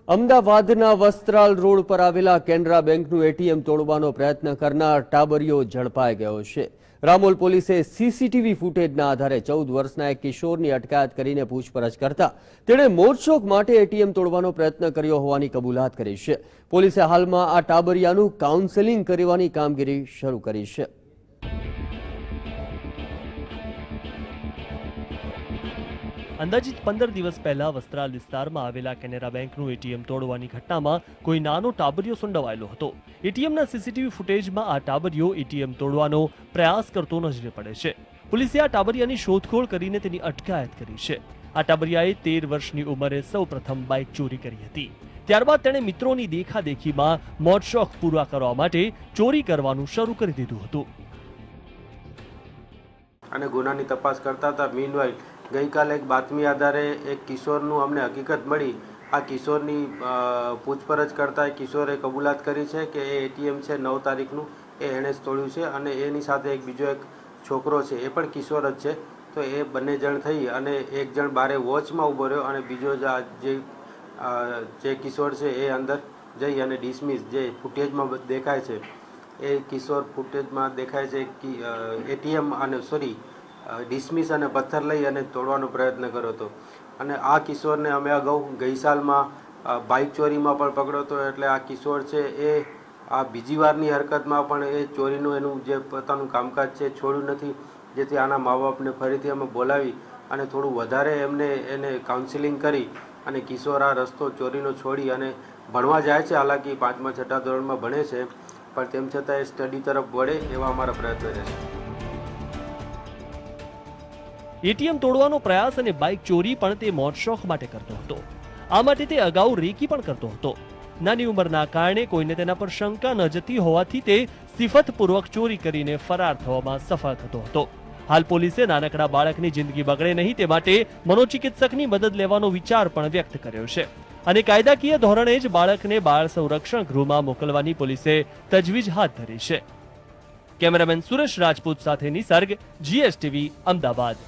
અમદાવાદના વસ્ત્રાલ રોડ પર આવેલા કેનરા બેંકનું એટીએમ તોડવાનો પ્રયત્ન કરનાર ટાબરિયો ઝડપાઈ ગયો છે। રામોલ પોલીસે સીસીટીવી ફૂટેજના આધારે 14 વર્ષના એક કિશોરની અટકાયત કરીને પૂછપરછ કરતા તેણે મોજશોખ માટે એટીએમ તોડવાનો પ્રયત્ન કર્યો હોવાની કબૂલાત કરી છે। પોલીસે હાલમાં આ ટાબરિયાનું કાઉન્સેલિંગ કરવાની કામગીરી શરૂ કરી છે। અંદાજિત 15 દિવસ પહેલા વસ્ત્રાલ વિસ્તારમાં આવેલા કેનેરા બેંકનું એટીએમ તોડવાની ઘટનામાં કોઈ નાનો ટાબરિયો સંડોવાયેલો હતો। એટીએમના સીસીટીવી ફૂટેજમાં આ ટાબરિયો એટીએમ તોડવાનો પ્રયાસ કરતો નજરે પડે છે। પોલીસે આ ટાબરિયાની શોધખોળ કરીને તેની અટકાયત કરી છે। આ ટાબરિયાએ 13 વર્ષની ઉંમરે સૌપ્રથમ બાઇક ચોરી કરી હતી। ત્યારબાદ તેણે મિત્રોની દેખાદેખીમાં મોજશોખ પૂરા કરવા માટે ચોરી કરવાનું શરૂ કરી દીધું હતું અને ગુનાની તપાસ કરતા હતા। મીનવાઇલ ગઈકાલે એક બાતમી આધારે એક કિશોરનું અમને હકીકત મળી। આ કિશોરની પૂછપરછ કરતા એ કિશોરે કબૂલાત કરી છે કે એ એટીએમ છે 9 તારીખનું એણે જ તોડ્યું છે અને એની સાથે એક બીજો એક છોકરો છે એ પણ કિશોર જ છે। તો એ બંને જણ થઈ અને એક જણ બારે વોચમાં ઊભો રહ્યો અને બીજો જે કિશોર છે એ અંદર જઈ અને ડિસમિસ જે ફૂટેજમાં દેખાય છે એ કિશોર ફૂટેજમાં દેખાય છે કે એટીએમ અને ડિસમિસ અને પથ્થર લઈ અને તોડવાનો પ્રયત્ન કર્યો હતો। અને આ કિશોરને અમે અગાઉ ગઈ સાલમાં બાઇક ચોરીમાં પણ પકડ્યો હતો। એટલે આ કિશોર છે એ આ બીજી વારની હરકતમાં પણ એ ચોરીનું એનું જે પોતાનું કામકાજ છે છોડ્યું નથી। જેથી આના મા બાપને ફરીથી અમે બોલાવી અને થોડું વધારે એને કાઉન્સિલિંગ કરી અને કિશોર આ રસ્તો ચોરીનો છોડી અને ભણવા જાય છે। હાલાકી 5મા 6ઠા ધોરણમાં ભણે છે પણ તેમ છતાં એ સ્ટડી તરફ વળે એવા અમારા પ્રયત્ન રહેશે। એટીએમ તોડવાનો પ્રયાસ અને બાઇક ચોરી પણ તે મોજશોખ માટે કરતો હતો। આ માટે તે અગાઉ રેકી પણ કરતો હતો। નાની ઉંમરના કારણે કોઈને તેના પર શંકા ન જતી હોવાથી તે સિફતપૂર્વક ચોરી કરીને ફરાર થવામાં સફળ થતો હતો। હાલ પોલીસે નાનકડા બાળકની જિંદગી બગડે નહીં તે માટે મનોચિકિત્સકની મદદ લેવાનો વિચાર પણ વ્યક્ત કર્યો છે અને કાયદાકીય ધોરણે જ બાળકને બાળ સંરક્ષણ ગૃહમાં મોકલવાની પોલીસે તજવીજ હાથ ધરી છે। કેમેરામેન સુરેશ રાજપૂત સાથે નિસર્ગ, GSTV, અમદાવાદ।